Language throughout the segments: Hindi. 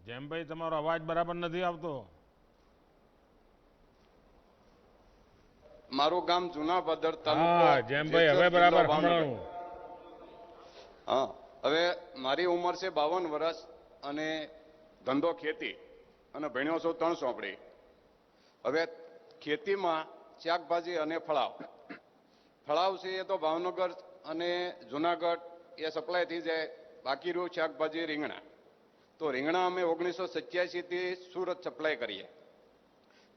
જેમભાઈ તમારો અવાજ બરાબર નથી આવતો. મારું ગામ જૂનાભાદર તાલુકો હા જેમભાઈ હવે બરાબર સંભળાણું. હા, હવે મારી ઉંમર છે 52 વર્ષ અને ધંધો ખેતી અને ભણ્યો છું 3 ચોપડી. હવે ખેતીમાં શાકભાજી અને ફળાવ છે એ તો ભાવનગર અને જુનાગઢ એ સપ્લાય થઈ જાય. બાકી રહ્યું શાકભાજી રીંગણા. તો રીંગણા અમે 1987 થી સુરત સપ્લાય કરીએ.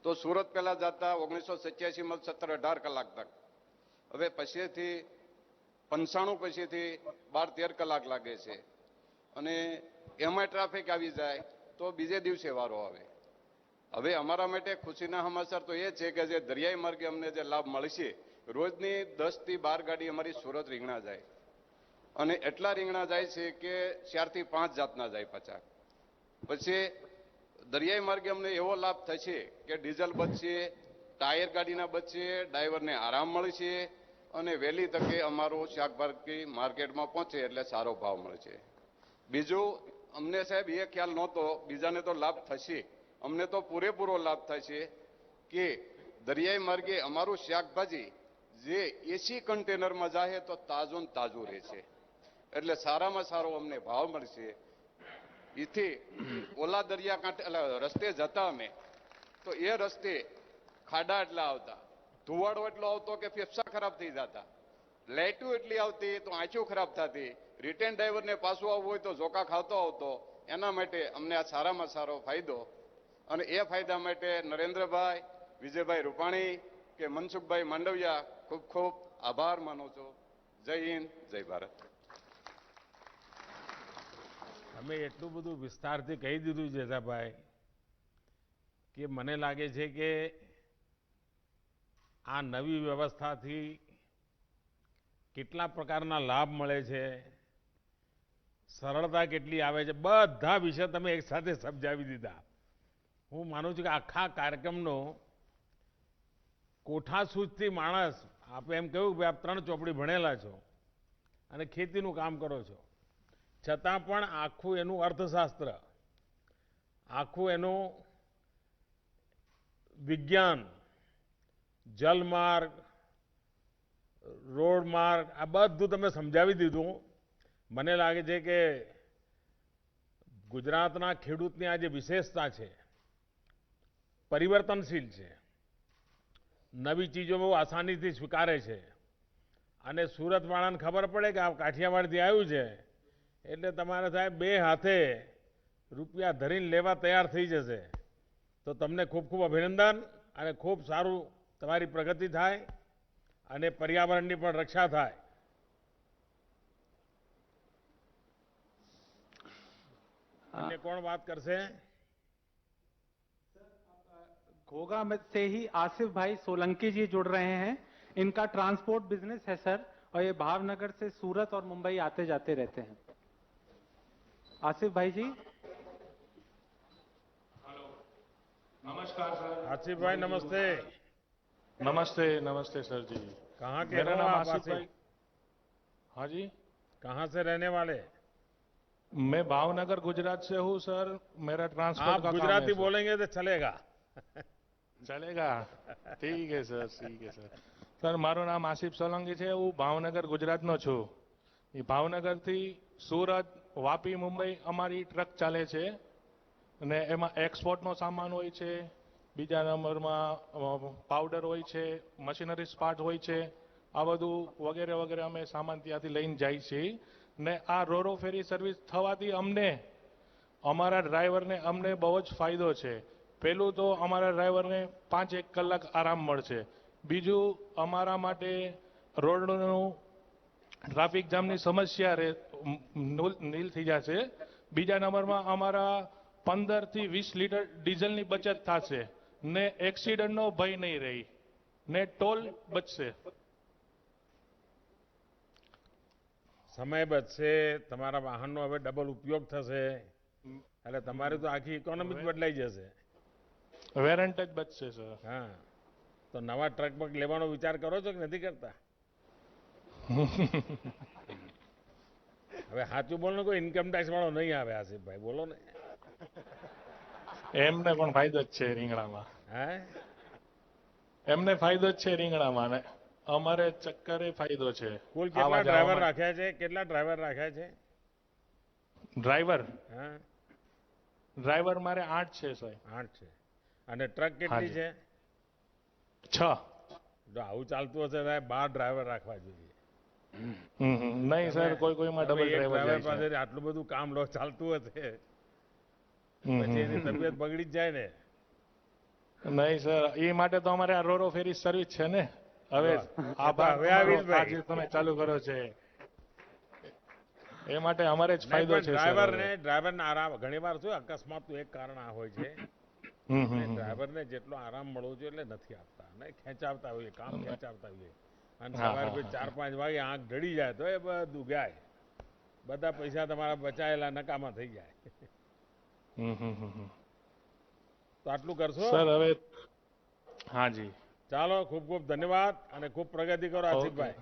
તો સુરત પહેલા જતા 1987માં 17-18 કલાક તક. હવે પછીથી 95 પછીથી 12-13 કલાક લાગે છે અને એમાં ટ્રાફિક આવી જાય તો બીજે દિવસે વારો આવે. હવે અમારા માટે ખુશીના સમાચાર તો એ છે કે જે દરિયાઈ માર્ગે અમને જે લાભ મળશે, રોજની 10 થી 12 ગાડી અમારી સુરત રીંગણા જાય અને એટલા રીંગણા જાય છે કે 4 થી 5 જાતના જાય પાછા. પછી દરિયાઈ માર્ગે અમને એવો લાભ થશે કે ડીઝલ બચશે, ટાયર ગાડીના બચશે, ડ્રાઈવરને આરામ મળશે અને વહેલી તકે અમારું શાકભાજી માર્કેટમાં પહોંચે એટલે સારો ભાવ મળશે. બીજું અમને સાહેબ એ ખ્યાલ નહોતો, બીજાને તો લાભ થશે, અમને તો પૂરેપૂરો લાભ થશે કે દરિયાઈ માર્ગે અમારું શાકભાજી જે એસી કન્ટેનરમાં જાય તો તાજું ને તાજું રહેશે એટલે સારામાં સારો અમને ભાવ મળશે. એથી ઓલા દરિયા કાંઠે રસ્તે જતા અમે તો એ રસ્તે ખાડા એટલા આવતા, ધુવાડો એટલો આવતો કે ફેફસા ખરાબ થઈ જતા, લાઇટો એટલી આવતી તો આંખો ખરાબ થતી, રિટર્ન ડ્રાઈવરને પાછું આવવું હોય તો ઝોકા ખાતો આવતો. એના માટે અમને આ સારામાં સારો ફાયદો અને એ ફાયદા માટે નરેન્દ્રભાઈ, વિજયભાઈ રૂપાણી કે મનસુખભાઈ માંડવિયા ખૂબ ખૂબ આભાર માનું છું. જય હિન્દ, જય ભારત. તમે એટલું બધું વિસ્તારથી કહી દીધું જેઠાભાઈ કે મને લાગે છે કે આ નવી વ્યવસ્થાથી કેટલા પ્રકારના લાભ મળે છે, સરળતા કેટલી આવે છે, બધા વિશે તમે એક સાથે સમજાવી દીધા. હું માનું છું કે આખા કાર્યક્રમનો કોઠાસૂઝથી માણસ, આપણે એમ કહ્યું કે આપ 3 ચોપડી ભણેલા છો અને ખેતીનું કામ કરો છો, છતાં પણ આખું એનું અર્થશાસ્ત્ર, આખું એનું વિજ્ઞાન, જલમાર્ગ, રોડ માર્ગ, આ બધું તમે સમજાવી દીધું. મને લાગે છે કે ગુજરાતના ખેડૂતની આ જે વિશેષતા છે, પરિવર્તનશીલ છે, નવી ચીજો બહુ આસાનીથી સ્વીકારે છે અને સુરતવાળાને ખબર પડે કે આ કાઠિયાવાડથી આવ્યું છે એટલે તમારે સાહેબ 2 હાથે રૂપિયા ધરીને લેવા તૈયાર થઈ જશે. તો તમને ખૂબ ખૂબ અભિનંદન અને ખૂબ સારું તમારી પ્રગતિ થાય અને પર્યાવરણની પણ રક્ષા થાય. अन्य कौन बात करसे? घोगा में से ही आसिफ भाई सोलंकी जी जुड़ रहे हैं. इनका ट्रांसपोर्ट बिजनेस है सर और ये भावनगर से सूरत और मुंबई आते जाते रहते हैं. आसिफ भाई जी. हेलो, नमस्कार सर. आसिफ भाई नमस्ते. नमस्ते नमस्ते सर जी. कहाँ के मेरा हो नाम आप आसिफ आसिफ? भाई. हाँ जी, कहाँ से रहने वाले? मैं भावनगर गुजरात से हूँ सर. मेरा ट्रांसपोर्ट आप का काम है गुजराती सर. बोलेंगे तो चलेगा. चलेगा. ठीक है सर, ठीक है सर. સર મારું નામ આસિફ સોલંકી છે. હું ભાવનગર ગુજરાતનો છું. એ ભાવનગરથી સુરત, વાપી, મુંબઈ અમારી ટ્રક ચાલે છે અને એમાં એક્સપોર્ટનો સામાન હોય છે, બીજા નંબરમાં પાવડર હોય છે, મશીનરી પાર્ટ હોય છે, આ બધું વગેરે વગેરે અમે સામાન ત્યાંથી લઈને જાય છીએ. ને આ રોરો ફેરી સર્વિસ થવાથી અમને, અમારા ડ્રાઈવરને અમને બહુ જ ફાયદો છે. પહેલું તો અમારા ડ્રાઈવરને 5-1 કલાક આરામ મળશે. બીજું અમારા માટે રોડનું ટ્રાફિક જામની સમસ્યા નીલ થઈ જશે. બીજા નંબરમાં અમારા 15 થી 20 લીટર ડીઝલની બચત થશે ને એક્સિડન્ટનો ભય નહીં રહી ને ટોલ બચશે. સમય બચશે, તમારા વાહનનો હવે ડબલ ઉપયોગ થશે એટલે તમારી તો આખી ઇકોનોમી જ બદલાઈ જશે. વેરંટ જ બચશે સર. હા, તો નવા ટ્રક બક લેવાનો વિચાર કરો છો કે નથી કરતા? હવે સાચું બોલો ને, કોઈ ઇન્કમ ટેક્સ વાળો નહીં આવે આસિફભાઈ, બોલો ને. એમને પણ ફાયદો જ છે રીંગણામાં, હે એમને ફાયદો જ છે રીંગણામાં ને અમારે ચક્કરે ફાયદો છે. કુલ આવા કેટલા ડ્રાઈવર જવામાં. રાખ્યા છે? કેટલા ડ્રાઈવર રાખ્યા છે? ડ્રાઈવર હા, ડ્રાઈવર મારે 8 છે સાહેબ. 8 છે. અને ટ્રક કેટલી હાજી. છે? 6. જો આવું ચાલતું હશે સાહેબ 12 ડ્રાઈવર રાખવા જોઈએ. નહીં સર, કોઈમાં તમે ડબલ એક ડ્રાઈવર જાય છે. પાસેથી આટલું બધું કામ લો ચાલતું હશે હમ, પછી હમ, એની તબિયત બગડી જ જાય ને. નહીં સર, એ માટે તો અમારે આ રોરો ફેરી સર્વિસ છે ને. હવે આભાર હવે આવી જ તમારો, ભાઈ. આજે તમે ચાલુ કરો છે એ માટે અમારે જ ફાયદો છે સર. ડ્રાઈવરને આરામ, ઘણી વાર શું અકસ્માતનું એક કારણ આ હોય છે ડ્રાઈવરને જેટલો આરામ મળવો જોઈએ એટલે નથી આપતા, ને ખેંચાવતા હોઈએ, કામ ખેંચાવતા હોઈએ, અને હા, સવારે હા, પછી 4-5 વાગે આંખ ઢળી જાય તો એ બધું ગાય, બધા પૈસા તમારા બચાયેલા નકામા થઈ જાય. તો આટલું કરશો સર હવે હાજી. ચાલો, ખૂબ ખૂબ ધન્યવાદ અને ખૂબ પ્રગતિ કરો આસિફભાઈ.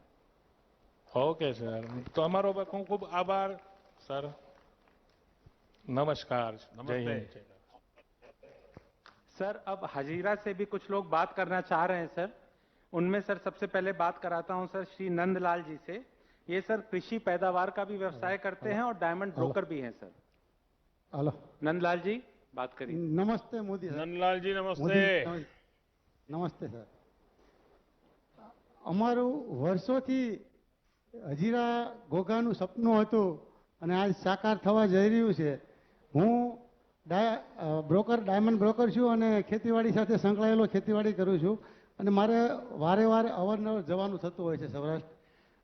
ओके सर, तो हमारो खूब खूब आभार सर. नमस्कार. जय नमस्ते। हिंद. सर अब हजीरा से भी कुछ लोग बात करना चाह रहे हैं सर. उनमें सर सबसे पहले बात कराता हूं सर श्री नंदलाल जी से. ये सर कृषि पैदावार का भी व्यवसाय करते हैं और डायमंड ब्रोकर भी हैं सर. हेलो, नंदलाल जी बात करिए. नमस्ते मोदी सर. નંદલાલજી નમસ્તે. મોદી, નમસ્તે સર. અમારું વર્ષોથી હજીરા ઘોઘાનું સપનું હતું અને આજ સાકાર થવા જઈ રહ્યું છે. હું ડાયમંડ બ્રોકર છું અને ખેતીવાડી સાથે સંકળાયેલો ખેતીવાડી કરું છું અને મારે વારે વારે અવારનવાર જવાનું થતું હોય છે સૌરાષ્ટ્ર.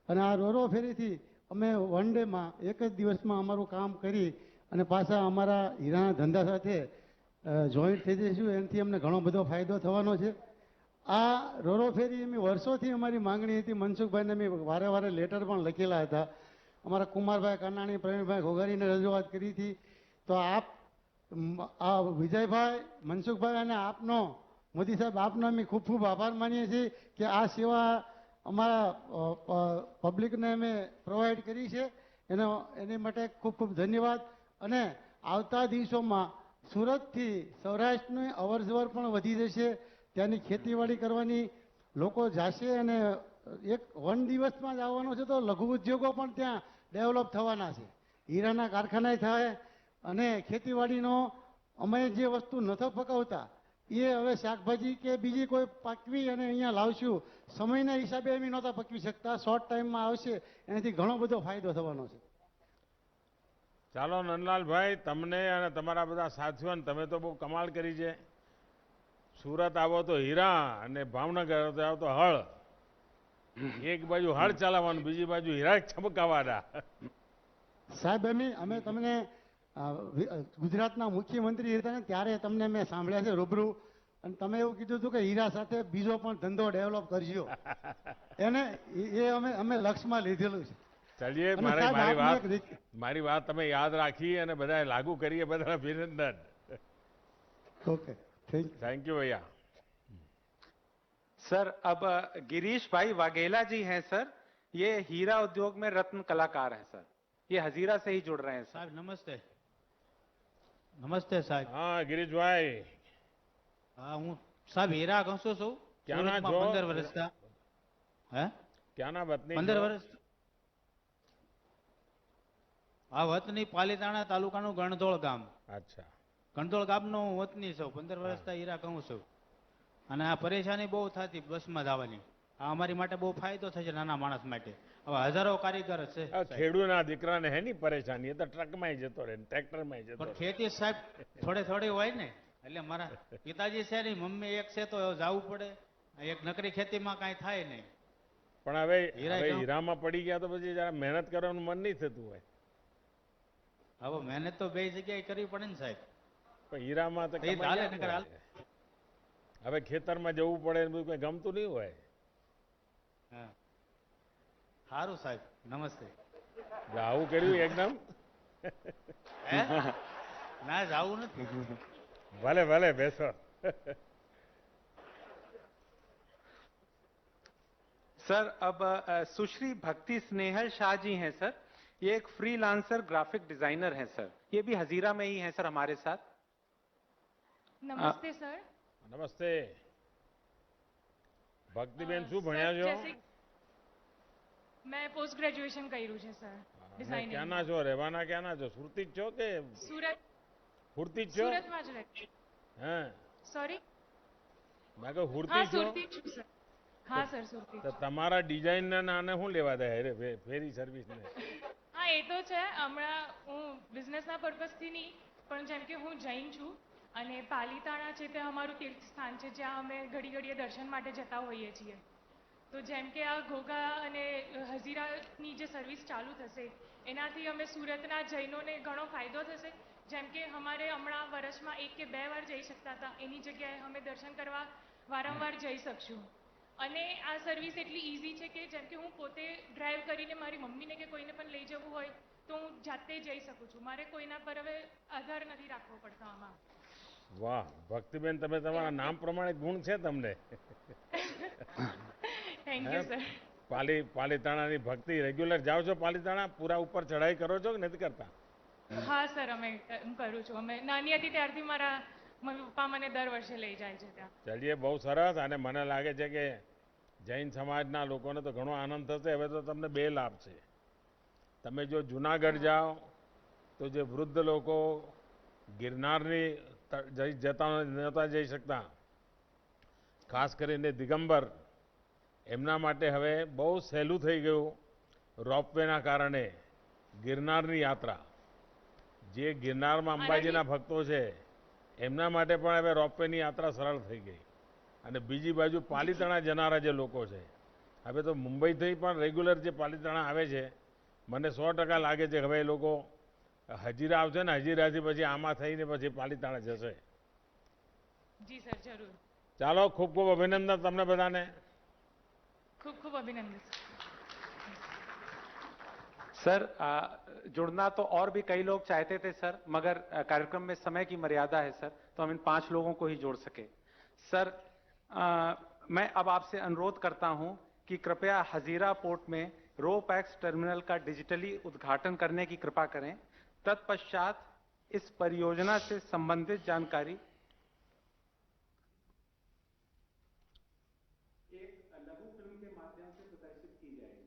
અને આ રોરો ફેરીથી અમે વન ડેમાં એક જ દિવસમાં અમારું કામ કરી અને પાછા અમારા હીરાના ધંધા સાથે જોઈન્ટ થઈ જઈશું. એનાથી અમને ઘણો બધો ફાયદો થવાનો છે. આ રોરો ફેરી એમ વર્ષોથી અમારી માંગણી હતી. મનસુખભાઈને મેં વારે વારે લેટર પણ લખેલા હતા. અમારા કુમારભાઈ કાનાણી, પ્રવીણભાઈ ઘોઘારીને રજૂઆત કરી હતી. તો આપ આ વિજયભાઈ, મનસુખભાઈ અને આપનો, મોદી સાહેબ, આપનો અમે ખૂબ ખૂબ આભાર માનીએ છીએ કે આ સેવા અમારા પબ્લિકને અમે પ્રોવાઈડ કરી છે. એની માટે ખૂબ ખૂબ ધન્યવાદ. અને આવતા દિવસોમાં સુરતથી સૌરાષ્ટ્રની અવરજવર પણ વધી જશે. ત્યાંની ખેતીવાડી કરવાની લોકો જશે અને એક વન દિવસમાં જ આવવાનો છે તો લઘુ ઉદ્યોગો પણ ત્યાં ડેવલપ થવાના છે. હીરાના કારખાના થાય અને ખેતીવાડીનો અમે જે વસ્તુ નથી પકવતા એ હવે શાકભાજી કે બીજી કોઈ પકવી અને અહીંયા લાવશું. સમયના હિસાબે અમે નહોતા પકવી શકતા, શોર્ટ ટાઈમમાં આવશે, એનાથી ઘણો બધો ફાયદો થવાનો છે. ચાલો નંદલાલભાઈ, તમને અને તમારા બધા સાથીઓને તમે તો બહુ કમાલ કરી છે. સુરત આવો તો હીરા અને ભાવનગર આવો તો હળ. એક બાજુ હળ ચલાવવાનું, બીજી બાજુ હીરા ચમકાવાના. સાહેબ અમે તમને ગુજરાતના મુખ્યમંત્રી હતા ને ત્યારે તમને મેં સાંભળ્યા છે રૂબરૂ, અને તમે એવું કીધું હતું કે હીરા સાથે બીજો પણ ધંધો ડેવલપ કરજો. એને એ અમે લક્ષ્યમાં લીધેલું છે. ચલીએ, અને સાહેબ, આપની મારી વાત તમે યાદ રાખી અને બધા લાગુ કરીએ, બધા અભિનંદન. ओके, थैंक यू भैया. सर अब गिरीश भाई वाघेला जी हैं सर. ये हीरा उद्योग में रत्न कलाकार हैं सर. ये हजीरा से ही जुड़ रहे हैं सर. साहब नमस्ते. नमस्ते साहब. हाँ गिरीशभाई. हाँ हूँ साहब हीरा घसो છું. ક્યાંના છો? 15 વર્ષથી. હે? ક્યાંના વતની? 15 વર્ષ. આ વતની પાલીતાણા તાલુકાનું ગણધોળ ગામ. અચ્છા. ગણધોળ ગામનો હું વતની છું. 15 વર્ષથી હીરા કહું છું. અને આ પરેશાની બહુ થતી બસમાં જવાની. આ અમારી માટે બહુ ફાયદો થશે નાના માણસ માટે. હવે હજારો કારીગર છે. ખેડૂતના દીકરાને હે ની પરેશાની, એ તો ટ્રકમાં જતો રહે, ટ્રેક્ટરમાં જતો પણ રહે. ખેતી સાહેબ થોડે થોડી હોય ને. એટલે મારા પિતાજી છે ને, મમ્મી એક છે તો જવું પડે. એક નકરી ખેતીમાં કાંઈ થાય નહીં. પણ હવે હીરા કેમ? હીરામાં પડી ગયા તો પછી જરા મહેનત કરવાનું મન નહીં થતું હોય. હવે મહેનત તો બે જગ્યાએ કરવી પડે ને સાહેબ. પણ હીરામાં તો એ કમાઈ ચાલે જાય નકર ને. હવે ખેતરમાં જવું પડે ને બધું કઈ ગમતું નહીં હોય. હા સારું સાહેબ, નમસ્તે. એટલે આવું કર્યું એકદમ. હે? ના જાવું નથી. ભલે ભલે બેસો. सर अब सुश्री भक्ति स्नेहल शाह जी हैं सर. ये एक फ्रीलांसर ग्राफिक डिजाइनर हैं सर. ये भी हजीरा में ही हैं सर हमारे साथ. નમસ્તે સર. નમસ્તે. ભક્તિબેન શું ભણ્યા છો? મેં પોસ્ટ ગ્રેજ્યુએશન કર્યું છે સર. અને ડિઝાઇનિંગ. ક્યાંના છો? રહેવાના ક્યાંના છો? સુરતી જ છો કે સુરત. હુરતી જ છો? સુરતમાં જ રહે. હે સોરી. મેં કહ્યું હા હુરતી છો? સુરતી જ છું સર. હા સર સુરતી. તો તમારા ડિઝાઇનના નાને શું લેવા દે અરે ફેરી સર્વિસને? હા એ તો છે. હમણાં હું બિઝનેસના પર્પઝથી નહીં, પણ જેમ કે હું જૈન છું અને પાલીતાણા છે તે અમારું તીર્થ સ્થાન છે જ્યાં અમે ઘડી ઘડીએ દર્શન માટે જતા હોઈએ છીએ. તો જેમ કે આ ઘોઘા અને હઝીરાની જે સર્વિસ ચાલુ થશે એનાથી અમે સુરતના જૈનોને ઘણો ફાયદો થશે. જેમ કે અમારે હમણાં વર્ષમાં 1 કે 2 વાર જઈ શકતા હતા, એની જગ્યાએ અમે દર્શન કરવા વારંવાર જઈ શકશું. અને આ સર્વિસ એટલી ઇઝી છે કે જેમ કે હું પોતે ડ્રાઈવ કરીને મારી મમ્મીને કે કોઈને પણ લઈ જવું હોય તો હું જાતે જઈ શકું છું. મારે કોઈના પર હવે આધાર નથી રાખવો પડતો આમાં. વાહ ભક્તિબેન, તમે તમારા નામ પ્રમાણે ગુણ છે તમને. Thank you sir. પાલીતાણાની ભક્તિ. રેગ્યુલર જાઓ છો પાલીતાણા? પૂરા ઉપર ચઢાઈ કરો છો કે નથી કરતા? હા સર હું કરું છું. અમે નાની હતી ત્યારથી મારા મમ્મી પપ્પા મને દર વર્ષે લઈ જાય છે ત્યાં. ચલીએ, બહુ સરસ. અને મને લાગે છે કે જૈન સમાજના લોકોને તો ઘણો આનંદ થશે. હવે તો તમને 2 લાભ છે. તમે જો જુનાગઢ જાઓ તો જે વૃદ્ધ લોકો ગિરનારની નહોતા જઈ શકતા, ખાસ કરીને દિગંબર, એમના માટે હવે બહુ સહેલું થઈ ગયું રોપવેના કારણે. ગિરનારની યાત્રા, જે ગિરનારમાં અંબાજીના ભક્તો છે એમના માટે પણ હવે રોપવેની યાત્રા સરળ થઈ ગઈ. અને બીજી બાજુ પાલીતાણા જનારા જે લોકો છે, હવે તો મુંબઈથી પણ રેગ્યુલર જે પાલીતાણા આવે છે, મને 100% લાગે છે હવે એ લોકો હજીરા આવશે ને હજીરાથી પછી આમાં થઈને પછી પાલીતાણા જશે. જી સર જરૂર. ચાલો, ખૂબ ખૂબ અભિનંદન તમને બધાને. ખૂબ ખૂબ અભિનંદન सर जुड़ना तो और भी कई लोग चाहते थे सर, मगर कार्यक्रम में समय की मर्यादा है सर, तो हम इन 5 लोगों को ही जोड़ सके. सर मैं अब आपसे अनुरोध करता हूं कि कृपया हजीरा पोर्ट में रोपैक्स टर्मिनल का डिजिटली उद्घाटन करने की कृपा करें. तत्पश्चात इस परियोजना से संबंधित जानकारी एक लघु फिल्म के माध्यम से प्रदर्शित की जाएगी.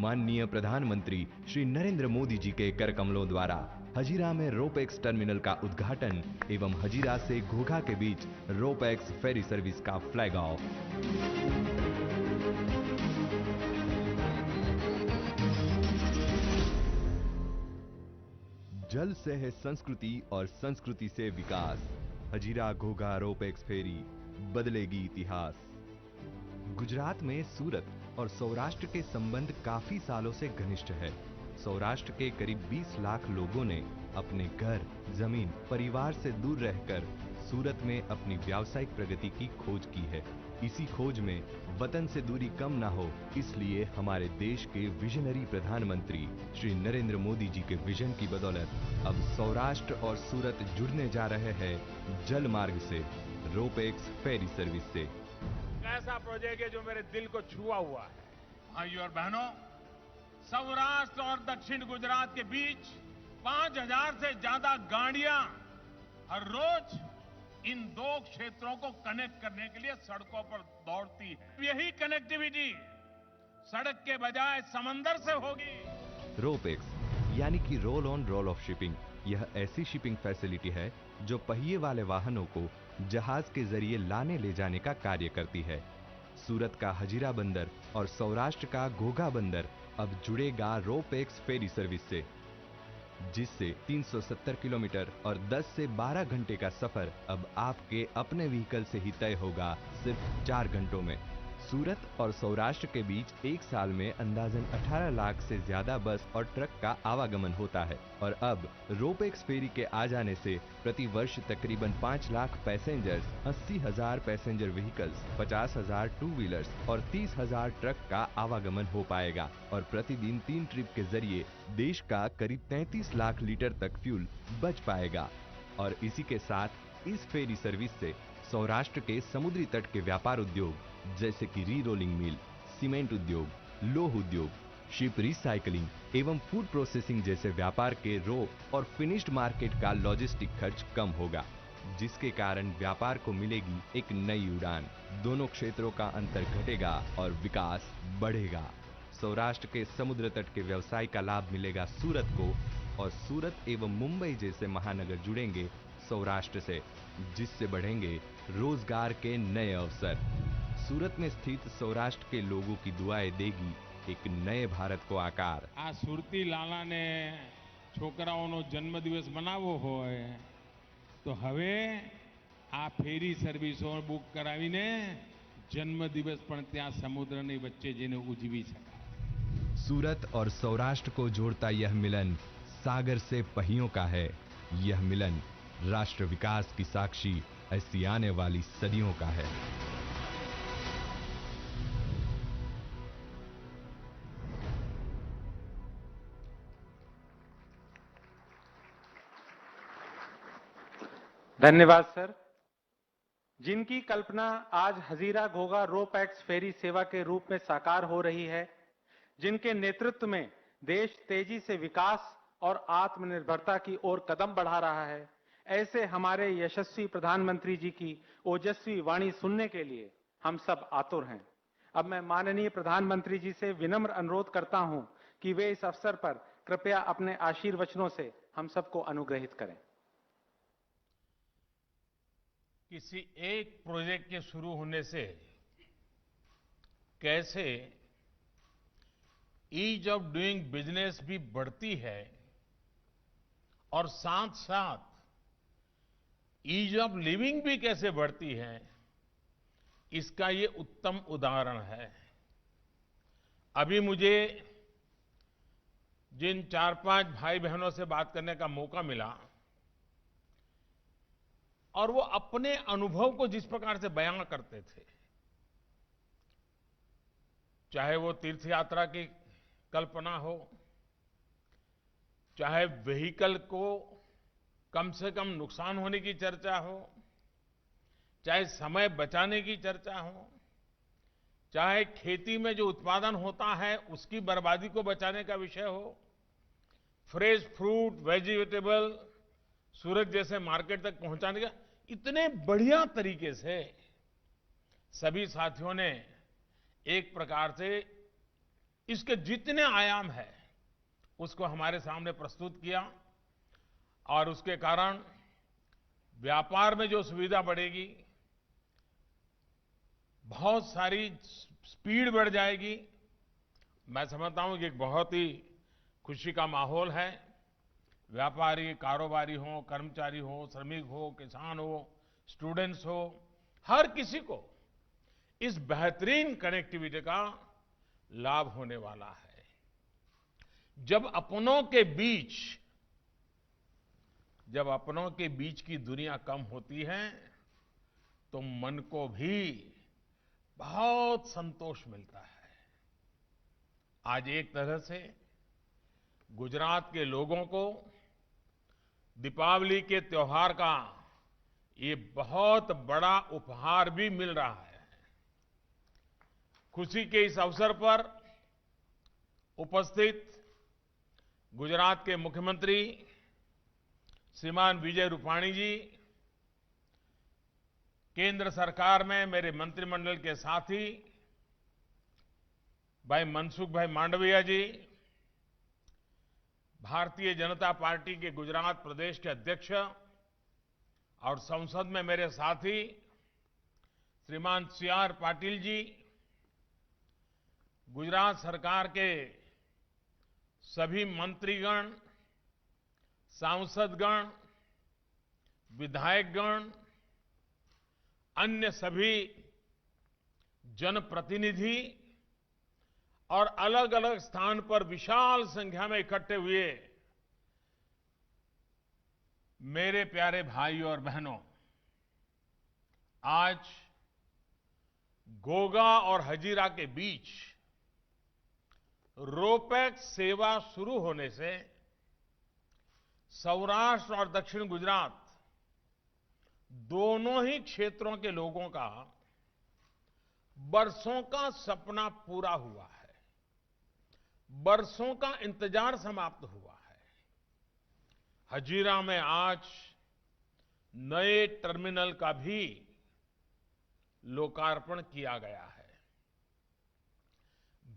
माननीय प्रधानमंत्री श्री नरेंद्र मोदी जी के कर कमलों द्वारा हजीरा में रोपैक्स टर्मिनल का उद्घाटन एवं हजीरा से घोघा के बीच रोपैक्स फेरी सर्विस का फ्लैग ऑफ. जल से है संस्कृति और संस्कृति से विकास. हजीरा घोघा रोपैक्स फेरी बदलेगी इतिहास. गुजरात में सूरत और सौराष्ट्र के संबंध काफी सालों से घनिष्ठ है. सौराष्ट्र के करीब 20 लाख लोगों ने अपने घर, जमीन, परिवार से दूर रहकर सूरत में अपनी व्यावसायिक प्रगति की खोज की है. इसी खोज में वतन से दूरी कम ना हो, इसलिए हमारे देश के विजनरी प्रधानमंत्री श्री नरेंद्र मोदी जी के विजन की बदौलत अब सौराष्ट्र और सूरत जुड़ने जा रहे हैं जल मार्ग से, रोपैक्स फेरी सर्विस से. ऐसा प्रोजेक्ट है जो मेरे दिल को छुआ हुआ है. भाइयों और बहनों, सौराष्ट्र और दक्षिण गुजरात के बीच 5000 से ज्यादा गाड़ियां हर रोज इन 2 क्षेत्रों को कनेक्ट करने के लिए सड़कों पर दौड़ती है. यही कनेक्टिविटी सड़क के बजाय समंदर से होगी. रोपैक्स यानी कि roll on roll of shipping, यह ऐसी शिपिंग फैसिलिटी है जो पहिए वाले वाहनों को जहाज के जरिए लाने ले जाने का कार्य करती है. सूरत का हजीरा बंदर और सौराष्ट्र का घोघा बंदर अब जुड़ेगा रोपैक्स फेरी सर्विस से, जिससे 370 किलोमीटर और 10 से 12 घंटे का सफर अब आपके अपने व्हीकल से ही तय होगा सिर्फ 4 घंटों में. सूरत और सौराष्ट्र के बीच एक साल में अंदाजन 18 लाख से ज्यादा बस और ट्रक का आवागमन होता है. और अब रोपैक्स फेरी के आ जाने से प्रति वर्ष तकरीबन 5 lakh passengers, 80,000 passenger vehicles, 50,000 two wheelers और 30,000 ट्रक का आवागमन हो पाएगा. और प्रतिदिन 3 ट्रिप के जरिए देश का करीब 33 लाख लीटर तक फ्यूल बच पाएगा. और इसी के साथ इस फेरी सर्विस से सौराष्ट्र के समुद्री तट के व्यापार उद्योग जैसे कि री रोलिंग मिल, सीमेंट उद्योग, लोह उद्योग, शिप रिसाइकलिंग एवं फूड प्रोसेसिंग जैसे व्यापार के रो और फिनिश्ड मार्केट का लॉजिस्टिक खर्च कम होगा, जिसके कारण व्यापार को मिलेगी एक नई उड़ान। दोनों क्षेत्रों का अंतर घटेगा और विकास बढ़ेगा। सौराष्ट्र के समुद्र तट के व्यवसाय का लाभ मिलेगा सूरत को, और सूरत एवं मुंबई जैसे महानगर जुड़ेंगे सौराष्ट्र से, जिससे बढ़ेंगे रोजगार के नए अवसर। सूरत में स्थित सौराष्ट्र के लोगों की दुआएं देगी एक नए भारत को आकार। આ સુરતી લાલાને છોકરાઓનો જન્મદિવસ મનાવવો હોય તો હવે આ ફેરી સર્વિસો બુક કરાવીને જન્મદિવસ પણ ત્યાં સમુદ્રની વચ્ચે જઈને ઉજવી શકાય। सूरत और सौराष्ट्र को जोड़ता यह मिलन सागर से पहियों का है। यह मिलन राष्ट्र विकास की साक्षी ऐसी आने वाली सदियों का है। धन्यवाद सर। जिनकी कल्पना आज Hazira Ghogha ro pax ferry सेवा के रूप में साकार हो रही है, जिनके नेतृत्व में देश तेजी से विकास और आत्मनिर्भरता की ओर कदम बढ़ा रहा है, ऐसे हमारे यशस्वी प्रधानमंत्री जी की ओजस्वी वाणी सुनने के लिए हम सब आतुर हैं। अब मैं माननीय प्रधानमंत्री जी से विनम्र अनुरोध करता हूं कि वे इस अवसर पर कृपया अपने आशीर्वचनों से हम सबको अनुग्रहित करें। किसी एक प्रोजेक्ट के शुरू होने से कैसे ईज ऑफ डूइंग बिजनेस भी बढ़ती है और साथ साथ ईज ऑफ लिविंग भी कैसे बढ़ती है, इसका ये उत्तम उदाहरण है। अभी मुझे जिन 4-5 भाई बहनों से बात करने का मौका मिला और वो अपने अनुभव को जिस प्रकार से बयां करते थे, चाहे वो तीर्थ यात्रा की कल्पना हो, चाहे व्हीकल को कम से कम नुकसान होने की चर्चा हो, चाहे समय बचाने की चर्चा हो, चाहे खेती में जो उत्पादन होता है उसकी बर्बादी को बचाने का विषय हो, फ्रेश फ्रूट वेजिटेबल सूरत जैसे मार्केट तक पहुंचाने का, इतने बढ़िया तरीके से सभी साथियों ने एक प्रकार से इसके जितने आयाम है उसको हमारे सामने प्रस्तुत किया, और उसके कारण व्यापार में जो सुविधा बढ़ेगी, बहुत सारी स्पीड बढ़ जाएगी। मैं समझता हूं कि एक बहुत ही खुशी का माहौल है। व्यापारी, कारोबारी हो, कर्मचारी हो, श्रमिक हो, किसान हो, स्टूडेंट्स हो, हर किसी को इस बेहतरीन कनेक्टिविटी का लाभ होने वाला है। जब अपनों के बीच की दुनिया कम होती है तो मन को भी बहुत संतोष मिलता है। आज एक तरह से गुजरात के लोगों को दीपावली के त्योहार का ये बहुत बड़ा उपहार भी मिल रहा है। खुशी के इस अवसर पर उपस्थित गुजरात के मुख्यमंत्री श्रीमान विजय रूपाणी जी, केंद्र सरकार में मेरे मंत्रिमंडल के साथी भाई मनसुख भाई मांडविया जी, भारतीय जनता पार्टी के गुजरात प्रदेश के अध्यक्ष और संसद में मेरे साथी श्रीमान CR पाटिल जी, गुजरात सरकार के सभी मंत्रीगण, सांसदगण, विधायकगण, अन्य सभी जनप्रतिनिधि और अलग अलग स्थान पर विशाल संख्या में इकट्ठे हुए मेरे प्यारे भाइयों और बहनों, आज घोघा और हजीरा के बीच रोपैक्स सेवा शुरू होने से सौराष्ट्र और दक्षिण गुजरात दोनों ही क्षेत्रों के लोगों का बरसों का सपना पूरा हुआ है। बरसों का इंतजार समाप्त हुआ है। हजीरा में आज नए टर्मिनल का भी लोकार्पण किया गया है।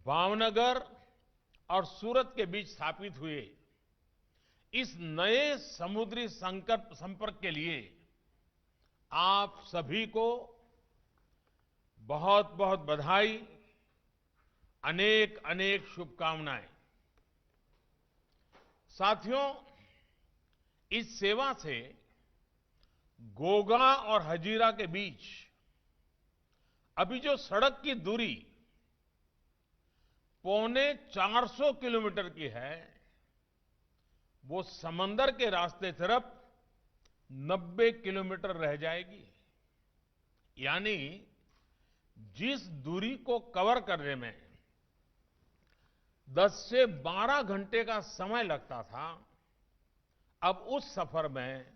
भावनगर और सूरत के बीच स्थापित हुए इस नए समुद्री संपर्क के लिए आप सभी को बहुत बहुत बधाई, अनेक अनेक शुभकामनाएं। साथियों, इस सेवा से गोगा और हजीरा के बीच अभी जो सड़क की दूरी 450 किलोमीटर की है, वो समंदर के रास्ते तरफ 90 किलोमीटर रह जाएगी। यानी जिस दूरी को कवर करने में 10 से 12 घंटे का समय लगता था, अब उस सफर में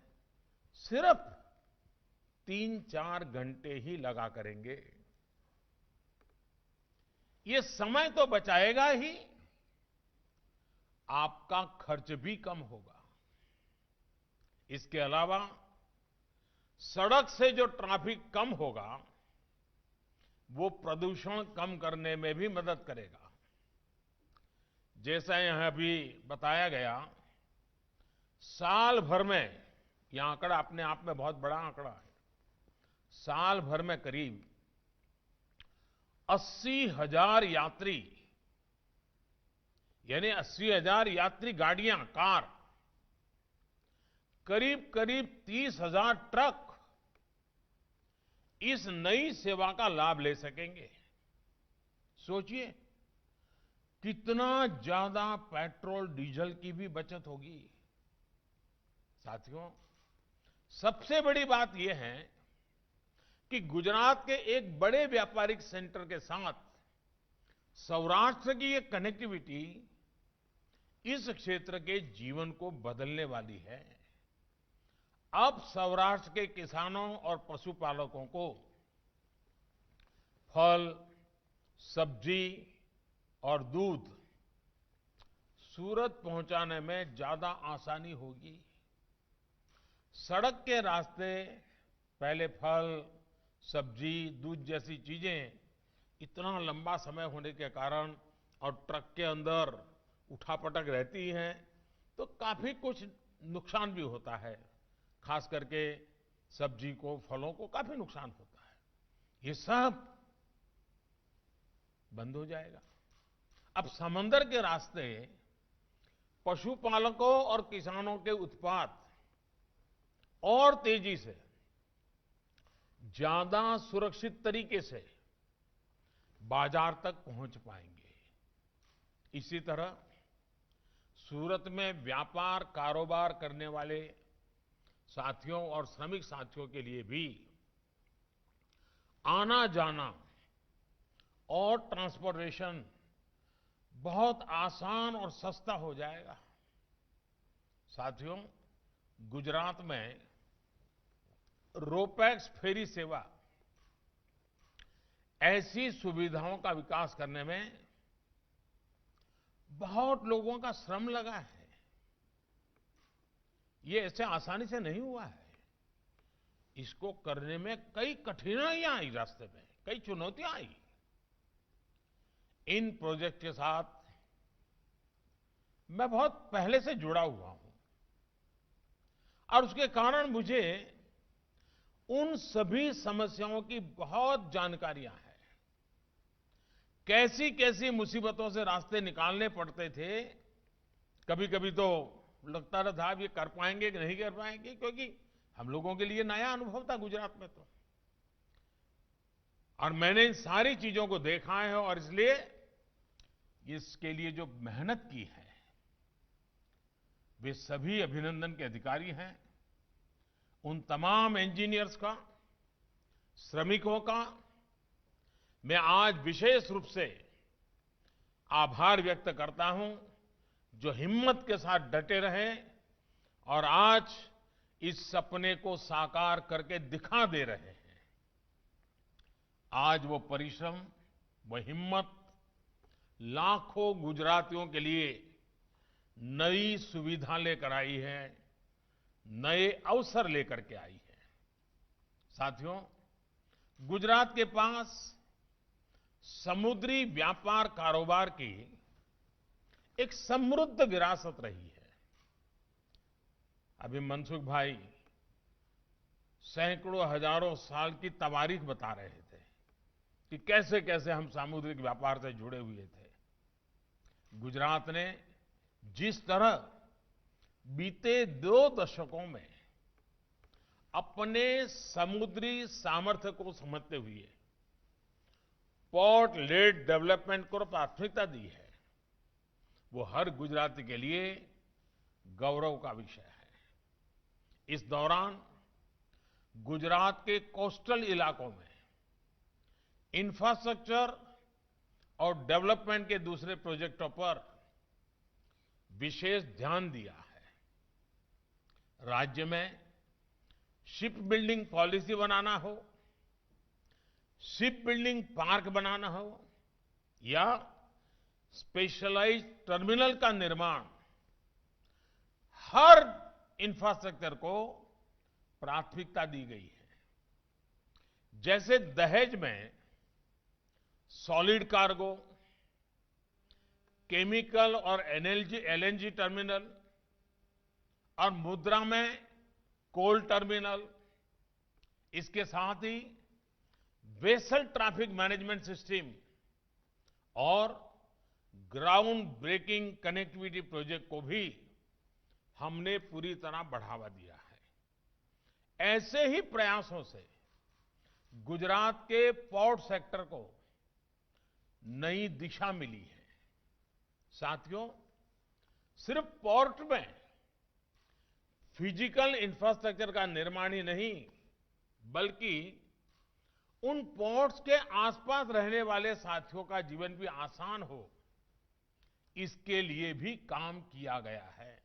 सिर्फ 3-4 घंटे ही लगा करेंगे। ये समय तो बचाएगा ही, आपका खर्च भी कम होगा। इसके अलावा सड़क से जो ट्रैफिक कम होगा, वो प्रदूषण कम करने में भी मदद करेगा। जैसा यहां अभी बताया गया, साल भर में, यह आंकड़ा अपने आप में बहुत बड़ा आंकड़ा है, साल भर में करीब 80,000 यात्री, यानी 80,000 यात्री गाड़ियां, कार, करीब करीब 30,000 ट्रक इस नई सेवा का लाभ ले सकेंगे। सोचिए कितना ज्यादा पेट्रोल डीजल की भी बचत होगी। साथियों, सबसे बड़ी बात यह है कि गुजरात के एक बड़े व्यापारिक सेंटर के साथ सौराष्ट्र की ये कनेक्टिविटी इस क्षेत्र के जीवन को बदलने वाली है। अब सौराष्ट्र के किसानों और पशुपालकों को फल, सब्जी और दूध सूरत पहुंचाने में ज्यादा आसानी होगी। सड़क के रास्ते पहले फल, सब्जी, दूध जैसी चीजें इतना लंबा समय होने के कारण और ट्रक के अंदर उठापटक रहती हैं, तो काफी कुछ नुकसान भी होता है। खास करके सब्जी को, फलों को काफी नुकसान होता है। ये सब बंद हो जाएगा। अब समंदर के रास्ते पशुपालकों और किसानों के उत्पाद और तेजी से, ज्यादा सुरक्षित तरीके से बाजार तक पहुंच पाएंगे। इसी तरह सूरत में व्यापार कारोबार करने वाले साथियों और श्रमिक साथियों के लिए भी आना जाना और ट्रांसपोर्टेशन बहुत आसान और सस्ता हो जाएगा। साथियों, गुजरात में रोपैक्स फेरी सेवा ऐसी सुविधाओं का विकास करने में बहुत लोगों का श्रम लगा है। ये ऐसे आसानी से नहीं हुआ है। इसको करने में कई कठिनाइयां आई, रास्ते में कई चुनौतियां आई। इन प्रोजेक्ट के साथ मैं बहुत पहले से जुड़ा हुआ हूं और उसके कारण मुझे उन सभी समस्याओं की बहुत जानकारियां हैं। कैसी कैसी मुसीबतों से रास्ते निकालने पड़ते थे। कभी कभी तो लगता था अब ये कर पाएंगे कि नहीं कर पाएंगे, क्योंकि हम लोगों के लिए नया अनुभव था गुजरात में तो। और मैंने इन सारी चीजों को देखा है और इसलिए इसके लिए जो मेहनत की है, वे सभी अभिनंदन के अधिकारी हैं। उन तमाम इंजीनियर्स का, श्रमिकों का मैं आज विशेष रूप से आभार व्यक्त करता हूं, जो हिम्मत के साथ डटे रहे और आज इस सपने को साकार करके दिखा दे रहे हैं। आज वो परिश्रम, वो हिम्मत लाखों गुजरातियों के लिए नई सुविधा लेकर आई है, नए अवसर लेकर के आई है। साथियों, गुजरात के पास समुद्री व्यापार कारोबार की एक समृद्ध विरासत रही है। अभी मनसुख भाई सैकड़ों हजारों साल की तवारीख बता रहे थे कि कैसे कैसे हम सामुद्रिक व्यापार से जुड़े हुए थे। गुजरात ने जिस तरह बीते 2 दशकों में अपने समुद्री सामर्थ्य को समझते हुए पोर्ट लेड डेवलपमेंट को प्राथमिकता दी है, वो हर गुजराती के लिए गौरव का विषय है। इस दौरान गुजरात के कोस्टल इलाकों में इंफ्रास्ट्रक्चर और डेवलपमेंट के दूसरे प्रोजेक्टों पर विशेष ध्यान दिया है। राज्य में शिप बिल्डिंग पॉलिसी बनाना हो, शिप बिल्डिंग पार्क बनाना हो या स्पेशलाइज्ड टर्मिनल का निर्माण, हर इंफ्रास्ट्रक्चर को प्राथमिकता दी गई है। जैसे दहेज में सॉलिड कार्गो, केमिकल और एलएनजी टर्मिनल और मुद्रा में कोल टर्मिनल, इसके साथ ही वेसल ट्रैफिक मैनेजमेंट सिस्टम और ग्राउंड ब्रेकिंग कनेक्टिविटी प्रोजेक्ट को भी हमने पूरी तरह बढ़ावा दिया है। ऐसे ही प्रयासों से गुजरात के पोर्ट सेक्टर को नई दिशा मिली है। साथियों, सिर्फ पोर्ट में फिजिकल इंफ्रास्ट्रक्चर का निर्माण ही नहीं, बल्कि उन पोर्ट्स के आसपास रहने वाले साथियों का जीवन भी आसान हो, इसके लिए भी काम किया गया है।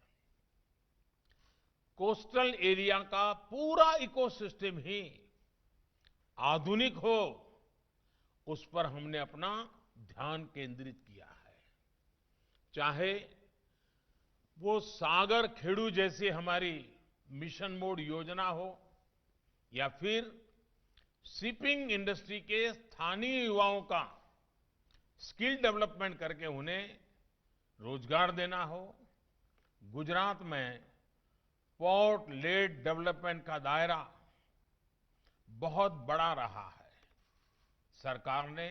कोस्टल एरिया का पूरा इकोसिस्टम ही आधुनिक हो, उस पर हमने अपना ध्यान केंद्रित किया है। चाहे वो सागर खेड़ू जैसी हमारी मिशन मोड योजना हो या फिर शिपिंग इंडस्ट्री के स्थानीय युवाओं का स्किल डेवलपमेंट करके उन्हें रोजगार देना हो, गुजरात में पोर्ट लेड डेवलपमेंट का दायरा बहुत बड़ा रहा है। सरकार ने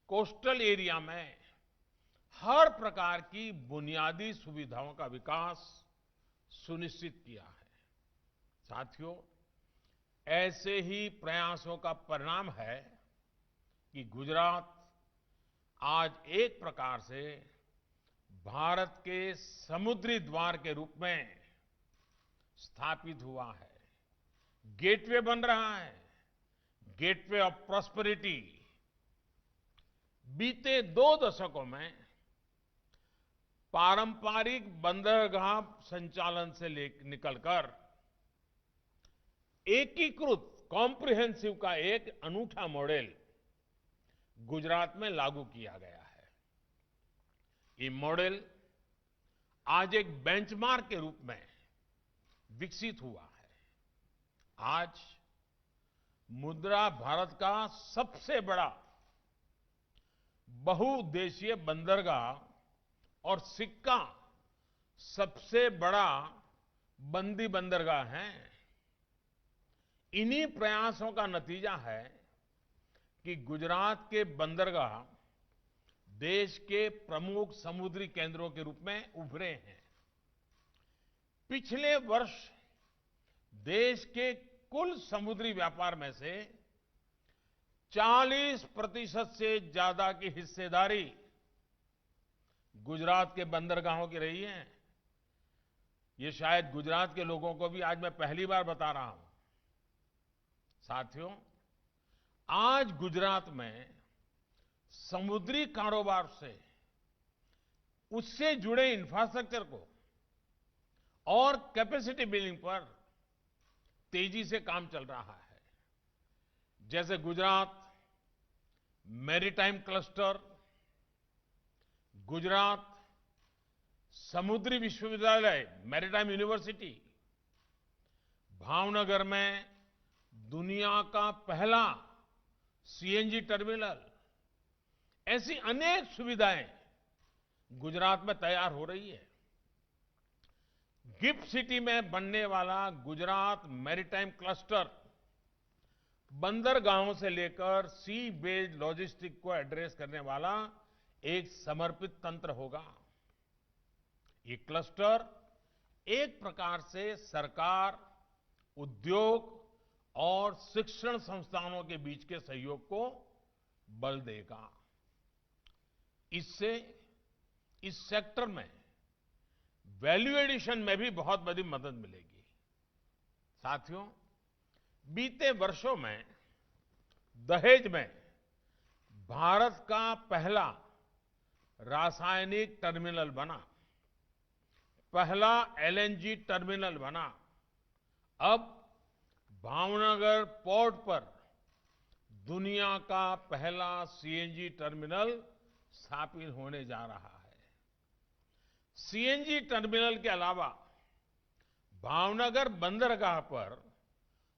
कोस्टल एरिया में हर प्रकार की बुनियादी सुविधाओं का विकास सुनिश्चित किया है। साथियों, ऐसे ही प्रयासों का परिणाम है कि गुजरात आज एक प्रकार से भारत के समुद्री द्वार के रूप में स्थापित हुआ है, गेटवे बन रहा है, गेटवे ऑफ प्रॉस्पेरिटी। बीते 2 दशकों में पारंपरिक बंदरगाह संचालन से निकलकर एकीकृत कॉम्प्रिहेंसिव का एक अनूठा मॉडल गुजरात में लागू किया गया है। ये मॉडल आज एक बेंचमार्क के रूप में विकसित हुआ है। आज मुद्रा भारत का सबसे बड़ा बहुउद्देशीय बंदरगाह और सिक्का सबसे बड़ा बंदी बंदरगाह है। इन्हीं प्रयासों का नतीजा है कि गुजरात के बंदरगाह देश के प्रमुख समुद्री केंद्रों के रूप में उभरे हैं। पिछले वर्ष देश के कुल समुद्री व्यापार में से 40% से ज्यादा की हिस्सेदारी गुजरात के बंदरगाहों की रही है। ये शायद गुजरात के लोगों को भी आज मैं पहली बार बता रहा हूं। साथियों, आज गुजरात में समुद्री कारोबार से उससे जुड़े इंफ्रास्ट्रक्चर को और कैपेसिटी बिल्डिंग पर तेजी से काम चल रहा है। जैसे गुजरात मैरीटाइम क्लस्टर, गुजरात समुद्री विश्वविद्यालय मैरीटाइम यूनिवर्सिटी, भावनगर में दुनिया का पहला सीएनजी टर्मिनल, ऐसी अनेक सुविधाएं गुजरात में तैयार हो रही है। गिफ्ट सिटी में बनने वाला गुजरात मैरीटाइम क्लस्टर बंदरगाहों से लेकर सी बेस्ड लॉजिस्टिक को एड्रेस करने वाला एक समर्पित तंत्र होगा। ये क्लस्टर एक प्रकार से सरकार, उद्योग और शिक्षण संस्थानों के बीच के सहयोग को बल देगा। इससे इस सेक्टर में वैल्यू एडिशन में भी बहुत बड़ी मदद मिलेगी। साथियों, बीते वर्षों में दहेज में भारत का पहला रासायनिक टर्मिनल बना, पहला एलएनजी टर्मिनल बना। अब भावनगर पोर्ट पर दुनिया का पहला सीएनजी टर्मिनल स्थापित होने जा रहा है। सीएनजी टर्मिनल के अलावा भावनगर बंदरगाह पर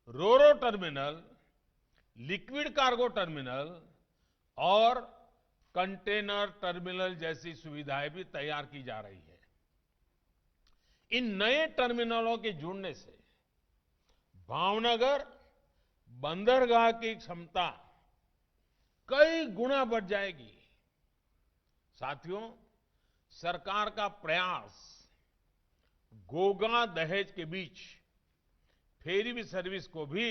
रोरो टर्मिनल, लिक्विड कार्गो टर्मिनल और कंटेनर टर्मिनल जैसी सुविधाएं भी तैयार की जा रही है। इन नए टर्मिनलों के जुड़ने से भावनगर बंदरगाह की क्षमता कई गुना बढ़ जाएगी। साथियों, सरकार का प्रयास गोगा दहेज के बीच फेरी सर्विस को भी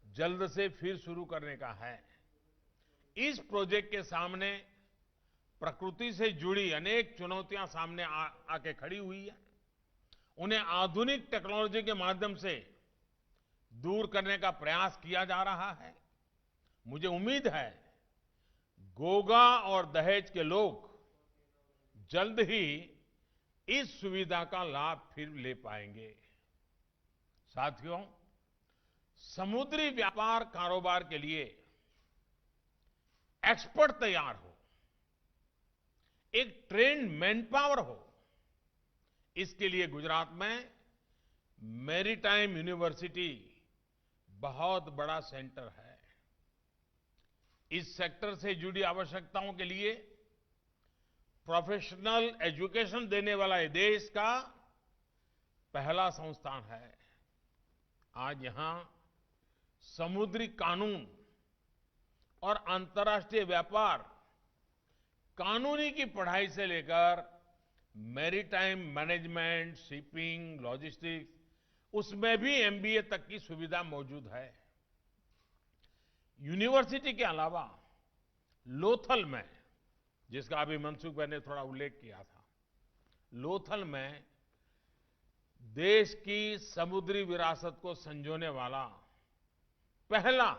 जल्द से फिर शुरू करने का है। इस प्रोजेक्ट के सामने प्रकृति से जुड़ी अनेक चुनौतियां सामने आके खड़ी हुई है। उन्हें आधुनिक टेक्नोलॉजी के माध्यम से दूर करने का प्रयास किया जा रहा है। मुझे उम्मीद है गोगा और दहेज के लोग जल्द ही इस सुविधा का लाभ फिर ले पाएंगे। साथियों, समुद्री व्यापार कारोबार के लिए एक्सपर्ट तैयार हो, एक ट्रेन्ड मैनपावर हो, इसके लिए गुजरात में मैरीटाइम यूनिवर्सिटी बहुत बड़ा सेंटर है। इस सेक्टर से जुड़ी आवश्यकताओं के लिए प्रोफेशनल एजुकेशन देने वाला ये देश का पहला संस्थान है। आज यहां समुद्री कानून और अंतर्राष्ट्रीय व्यापार, कानूनी की पढ़ाई से लेकर मैरीटाइम मैनेजमेंट, शिपिंग, लॉजिस्टिक्स, उसमें भी एमबीए तक की सुविधा मौजूद है। यूनिवर्सिटी के अलावा लोथल में, जिसका अभी मनसुख भाई ने थोड़ा उल्लेख किया था, लोथल में देश की समुद्री विरासत को संजोने वाला पहला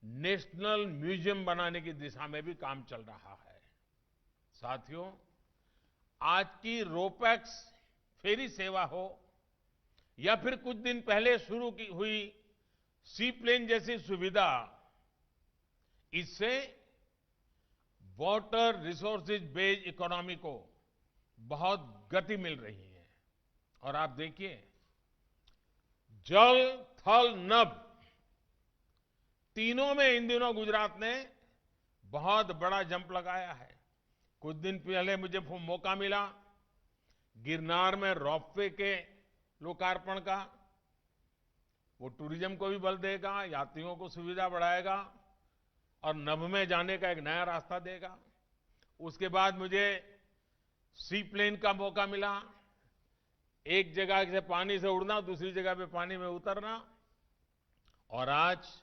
नेशनल म्यूजियम बनाने की दिशा में भी काम चल रहा है। साथियों, आज की रोपैक्स फेरी सेवा हो या फिर कुछ दिन पहले शुरू की हुई सी प्लेन जैसी सुविधा, इससे वाटर रिसोर्सेज बेस्ड इकोनॉमी को बहुत गति मिल रही है। और आप देखिए, जल, थल, नभ, तीनों में इन दिनों गुजरात ने बहुत बड़ा जंप लगाया है। कुछ दिन पहले मुझे मौका मिला गिरनार में रोपवे के लोकार्पण का। वो टूरिज्म को भी बल देगा, यात्रियों को सुविधा बढ़ाएगा और नभ में जाने का एक नया रास्ता देगा। उसके बाद मुझे सी प्लेन का मौका मिला, एक जगह से पानी से उड़ना, दूसरी जगह पे पानी में उतरना, और आज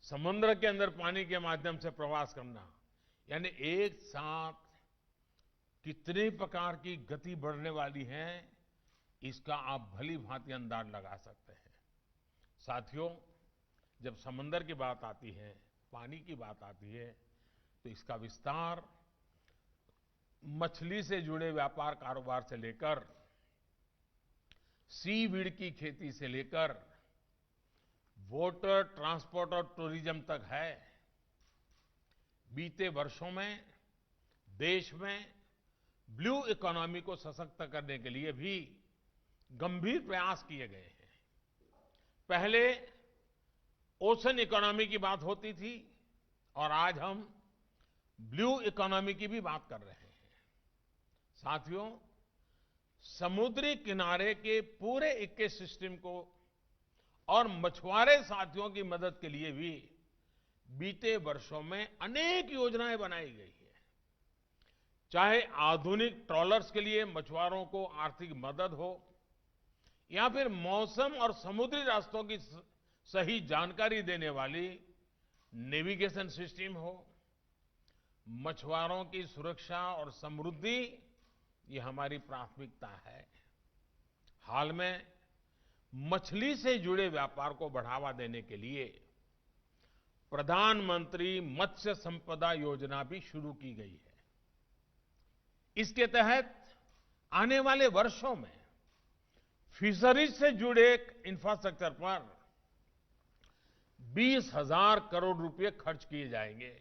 समुद्र के अंदर पानी के माध्यम से प्रवास करना। यानी एक साथ कितने प्रकार की गति बढ़ने वाली है, इसका आप भली भांति अंदाज लगा सकते हैं। साथियों, जब समंदर की बात आती है, पानी की बात आती है, तो इसका विस्तार मछली से जुड़े व्यापार कारोबार से लेकर सीवीड की खेती से लेकर वाटर ट्रांसपोर्ट और टूरिज्म तक है। बीते वर्षों में देश में ब्लू इकोनॉमी को सशक्त करने के लिए भी गंभीर प्रयास किए गए हैं। पहले ओशन इकोनॉमी की बात होती थी और आज हम ब्लू इकोनॉमी की भी बात कर रहे हैं। साथियों, समुद्री किनारे के पूरे इकोसिस्टम को और मछुआरे साथियों की मदद के लिए भी बीते वर्षों में अनेक योजनाएं बनाई गई है। चाहे आधुनिक ट्रॉलर्स के लिए मछुआरों को आर्थिक मदद हो या फिर मौसम और समुद्री रास्तों की सही जानकारी देने वाली नेविगेशन सिस्टम हो, मछुआरों की सुरक्षा और समृद्धि ये हमारी प्राथमिकता है। हाल में मछली से जुड़े व्यापार को बढ़ावा देने के लिए प्रधानमंत्री मत्स्य संपदा योजना भी शुरू की गई है। इसके तहत आने वाले वर्षों में फिशरीज से जुड़े इंफ्रास्ट्रक्चर पर 20,000 करोड़ रुपए खर्च किए जाएंगे।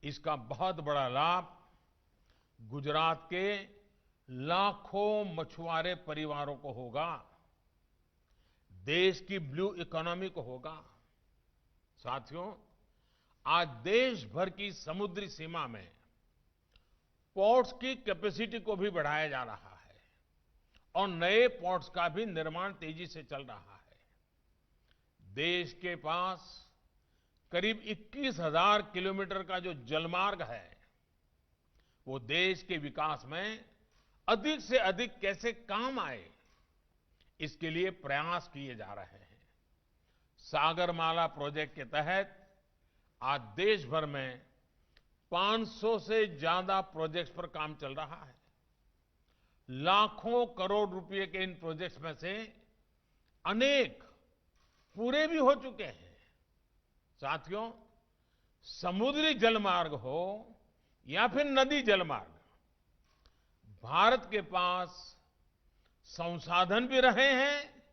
इसका बहुत बड़ा लाभ गुजरात के लाखों मछुआरे परिवारों को होगा, देश की ब्लू इकोनॉमी को होगा। साथियों, आज देश भर की समुद्री सीमा में पोर्ट्स की कैपेसिटी को भी बढ़ाया जा रहा है और नए पोर्ट्स का भी निर्माण तेजी से चल रहा है। देश के पास करीब 21,000 किलोमीटर का जो जलमार्ग है, वो देश के विकास में अधिक से अधिक कैसे काम आए, इसके लिए प्रयास किए जा रहे हैं। सागरमाला प्रोजेक्ट के तहत आज देश भर में 500 से ज्यादा प्रोजेक्ट्स पर काम चल रहा है। लाखों करोड़ रुपए के इन प्रोजेक्ट्स में से अनेक पूरे भी हो चुके हैं। साथियों, समुद्री जलमार्ग हो या फिर नदी जलमार्ग, भारत के पास संसाधन भी रहे हैं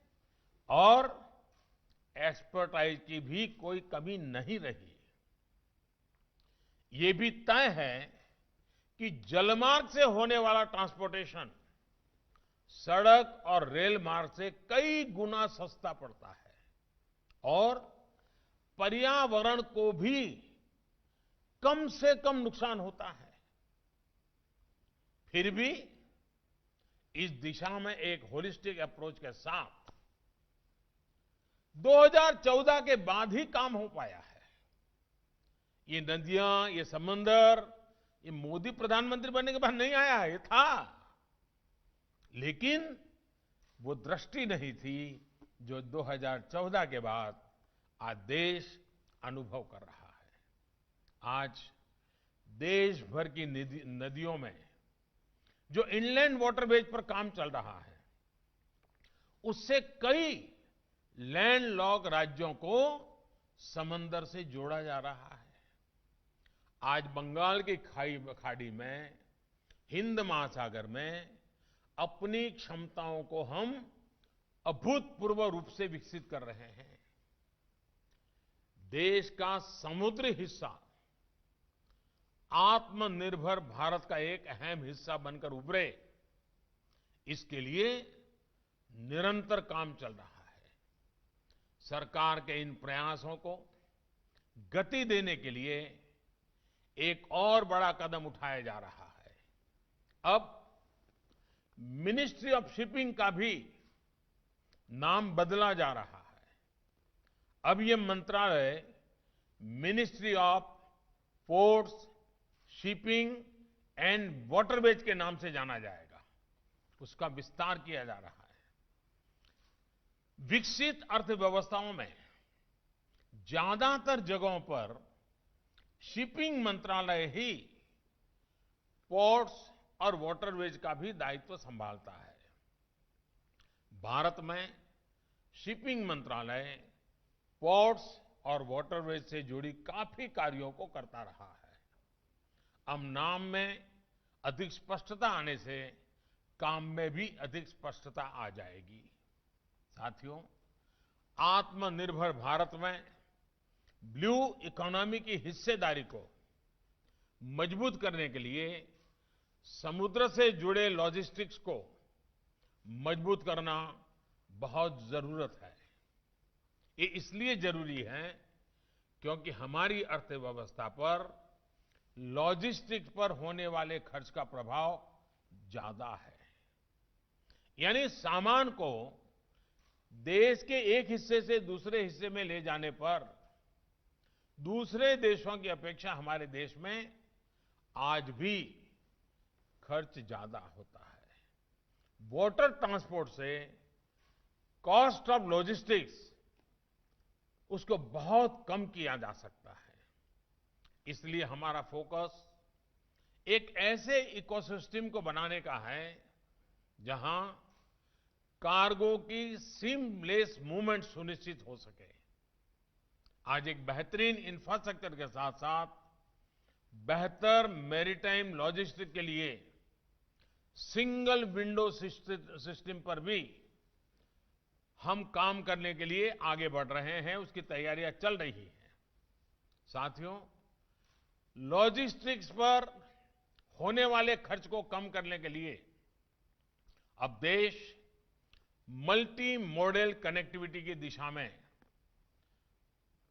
और एक्सपर्टाइज की भी कोई कमी नहीं रही। ये भी तय है कि जलमार्ग से होने वाला ट्रांसपोर्टेशन सड़क और रेल मार्ग से कई गुना सस्ता पड़ता है और पर्यावरण को भी कम से कम नुकसान होता है। फिर भी इस दिशा में एक होलिस्टिक अप्रोच के साथ 2014 के बाद ही काम हो पाया है। ये नदियां, ये समंदर, ये मोदी प्रधानमंत्री बनने के बाद नहीं आया है, ये था, लेकिन वो दृष्टि नहीं थी जो 2014 के बाद आज देश अनुभव कर रहा है। आज देश भर की नदियों में जो इनलैंड वाटरवेज पर काम चल रहा है, उससे कई लैंडलॉक राज्यों को समंदर से जोड़ा जा रहा है। आज बंगाल की खाड़ी में, हिंद महासागर में अपनी क्षमताओं को हम अभूतपूर्व रूप से विकसित कर रहे हैं। देश का समुद्री हिस्सा आत्मनिर्भर भारत का एक अहम हिस्सा बनकर उभरे, इसके लिए निरंतर काम चल रहा है। सरकार के इन प्रयासों को गति देने के लिए एक और बड़ा कदम उठाया जा रहा है। अब मिनिस्ट्री ऑफ शिपिंग का भी नाम बदला जा रहा है। अब ये मंत्रालय ministry of ports, shipping and waterways के नाम से जाना जाएगा। उसका विस्तार किया जा रहा है। विकसित अर्थव्यवस्थाओं में ज्यादातर जगहों पर शिपिंग मंत्रालय ही पोर्ट्स और वाटरवेज का भी दायित्व संभालता है। भारत में शिपिंग मंत्रालय पोर्ट्स और वाटरवेज से जुड़ी काफी कार्यों को करता रहा है। अब नाम में अधिक स्पष्टता आने से काम में भी अधिक स्पष्टता आ जाएगी। साथियों, आत्मनिर्भर भारत में ब्लू इकोनॉमी की हिस्सेदारी को मजबूत करने के लिए समुद्र से जुड़े लॉजिस्टिक्स को मजबूत करना बहुत जरूरत है। ये इसलिए जरूरी है क्योंकि हमारी अर्थव्यवस्था पर लॉजिस्टिक्स पर होने वाले खर्च का प्रभाव ज्यादा है। यानी सामान को देश के एक हिस्से से दूसरे हिस्से में ले जाने पर दूसरे देशों की अपेक्षा हमारे देश में आज भी खर्च ज्यादा होता है। वाटर ट्रांसपोर्ट से कॉस्ट ऑफ लॉजिस्टिक्स उसको बहुत कम किया जा सकता है। इसलिए हमारा फोकस एक ऐसे इकोसिस्टम को बनाने का है जहां कार्गो की सीमलेस मूवमेंट सुनिश्चित हो सके। आज एक बेहतरीन इंफ्रास्ट्रक्चर के साथ साथ बेहतर मैरीटाइम लॉजिस्टिक के लिए सिंगल विंडो सिस्टम पर भी हम काम करने के लिए आगे बढ़ रहे हैं, उसकी तैयारियां चल रही हैं। साथियों, लॉजिस्टिक्स पर होने वाले खर्च को कम करने के लिए अब देश मल्टी मॉडल कनेक्टिविटी की दिशा में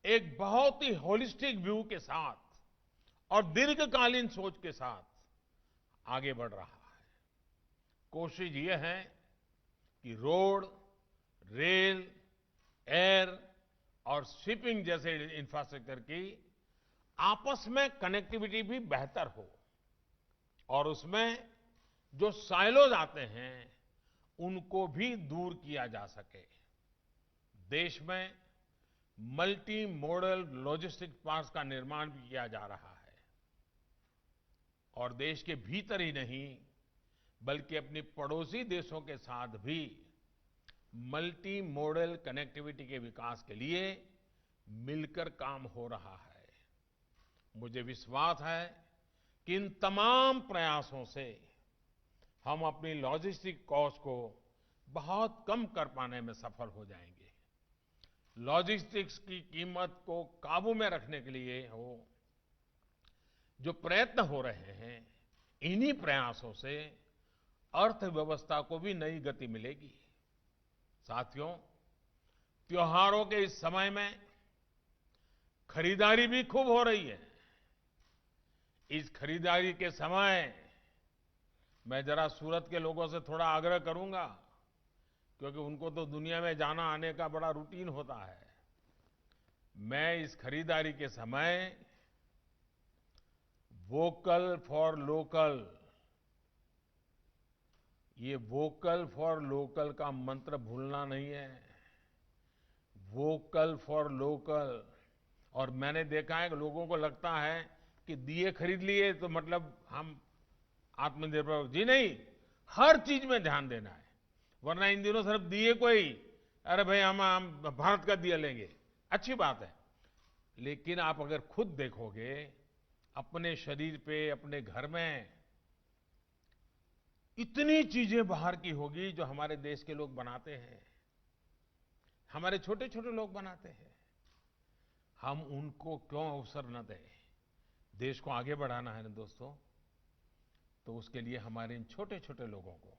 एक बहुत ही होलिस्टिक व्यू के साथ और दीर्घकालीन सोच के साथ आगे बढ़ रहा है। कोशिश यह है कि रोड, रेल, एयर और शिपिंग जैसे इंफ्रास्ट्रक्चर की आपस में कनेक्टिविटी भी बेहतर हो और उसमें जो साइलोज आते हैं उनको भी दूर किया जा सके। देश में मल्टी मॉडल लॉजिस्टिक पार्क्स का निर्माण भी किया जा रहा है और देश के भीतर ही नहीं बल्कि अपने पड़ोसी देशों के साथ भी मल्टी मॉडल कनेक्टिविटी के विकास के लिए मिलकर काम हो रहा है। मुझे विश्वास है कि इन तमाम प्रयासों से हम अपनी लॉजिस्टिक कॉस्ट को बहुत कम कर पाने में सफल हो जाएंगे। लॉजिस्टिक्स की कीमत को काबू में रखने के लिए जो प्रयत्न हो रहे हैं, इन्हीं प्रयासों से अर्थव्यवस्था को भी नई गति मिलेगी। साथियों, त्योहारों के इस समय में खरीदारी भी खूब हो रही है। इस खरीदारी के समय मैं जरा सूरत के लोगों से थोड़ा आग्रह करूंगा, क्योंकि उनको तो दुनिया में जाना आने का बड़ा रूटीन होता है। मैं इस खरीदारी के समय वोकल फॉर लोकल, ये वोकल फॉर लोकल का मंत्र भूलना नहीं है। Vocal for local. और मैंने देखा है कि लोगों को लगता है कि दिए खरीद लिए तो मतलब हम आत्मनिर्भर, जी नहीं, हर चीज में ध्यान देना है। वरना इन दिनों सिर्फ दिए को ही, अरे भाई हम भारत का दिया लेंगे, अच्छी बात है, लेकिन आप अगर खुद देखोगे अपने शरीर पे, अपने घर में इतनी चीजें बाहर की होगी जो हमारे देश के लोग बनाते हैं, हमारे छोटे छोटे लोग बनाते हैं। हम उनको क्यों अवसर न दें? देश को आगे बढ़ाना है ना दोस्तों, तो उसके लिए हमारे इन छोटे छोटे लोगों को,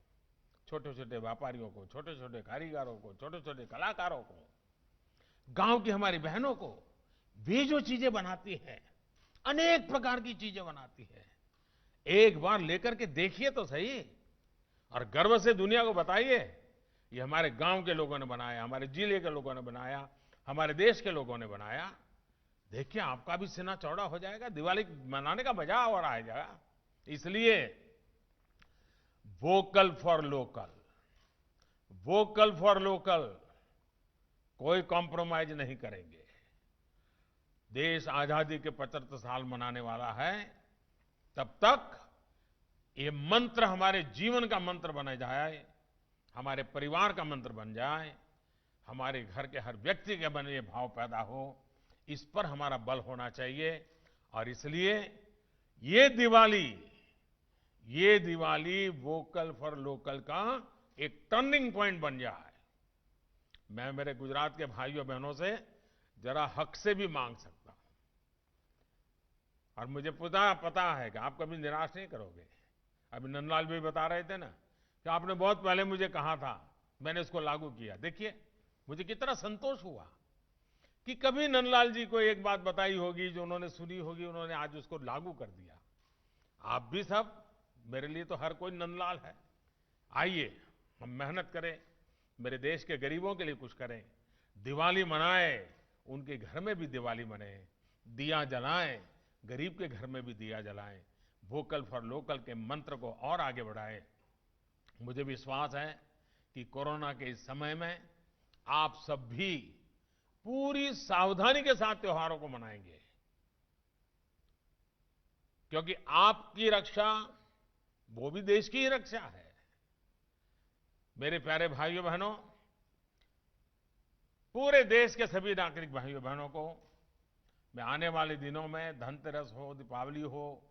छोटे छोटे व्यापारियों को, छोटे छोटे कारीगरों को, छोटे छोटे कलाकारों को, गांव की हमारी बहनों को, वे जो चीजें बनाती है, अनेक प्रकार की चीजें बनाती है, एक बार लेकर के देखिए तो सही और गर्व से दुनिया को बताइए ये हमारे गांव के लोगों ने बनाया, हमारे जिले के लोगों ने बनाया, हमारे देश के लोगों ने बनाया। देखिए आपका भी सीना चौड़ा हो जाएगा, दिवाली मनाने का मजा और आ जाएगा। इसलिए vocal for local, vocal for local, कोई कॉम्प्रोमाइज नहीं करेंगे। देश आजादी के 75 साल मनाने वाला है, तब तक ये मंत्र हमारे जीवन का मंत्र बन जाए, हमारे परिवार का मंत्र बन जाए, हमारे घर के हर व्यक्ति के मन में ये भाव पैदा हो, इस पर हमारा बल होना चाहिए। और इसलिए ये दिवाली वोकल फॉर लोकल का एक टर्निंग पॉइंट बन जाए। मैं मेरे गुजरात के भाइयों बहनों से जरा हक से भी मांग सकता हूं, और मुझे पता है कि आप कभी निराश नहीं करोगे। अभी नंदलाल भी बता रहे थे ना कि आपने बहुत पहले मुझे कहा था, मैंने इसको लागू किया। देखिए मुझे कितना संतोष हुआ कि कभी नंदलाल जी को एक बात बताई होगी जो उन्होंने सुनी होगी, उन्होंने आज उसको लागू कर दिया। आप भी सब, मेरे लिए तो हर कोई नंदलाल है। आइए हम मेहनत करें, मेरे देश के गरीबों के लिए कुछ करें, दिवाली मनाएं, उनके घर में भी दिवाली मनाएं, दिया जलाएं, गरीब के घर में भी दिया जलाएं, वोकल फॉर लोकल के मंत्र को और आगे बढ़ाएं। मुझे विश्वास है कि कोरोना के इस समय में आप सब भी पूरी सावधानी के साथ त्योहारों को मनाएंगे, क्योंकि आपकी रक्षा वो भी देश की ही रक्षा है। मेरे प्यारे भाइयों बहनों, पूरे देश के सभी नागरिक भाइयों बहनों को मैं आने वाले दिनों में, धनतेरस हो, दीपावली हो,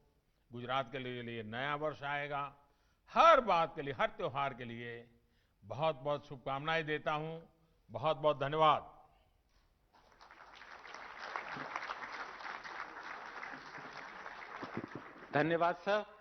गुजरात के लिए नया वर्ष आएगा, हर बात के लिए, हर त्योहार के लिए बहुत बहुत शुभकामनाएं देता हूं। बहुत बहुत धन्यवाद। धन्यवाद सर।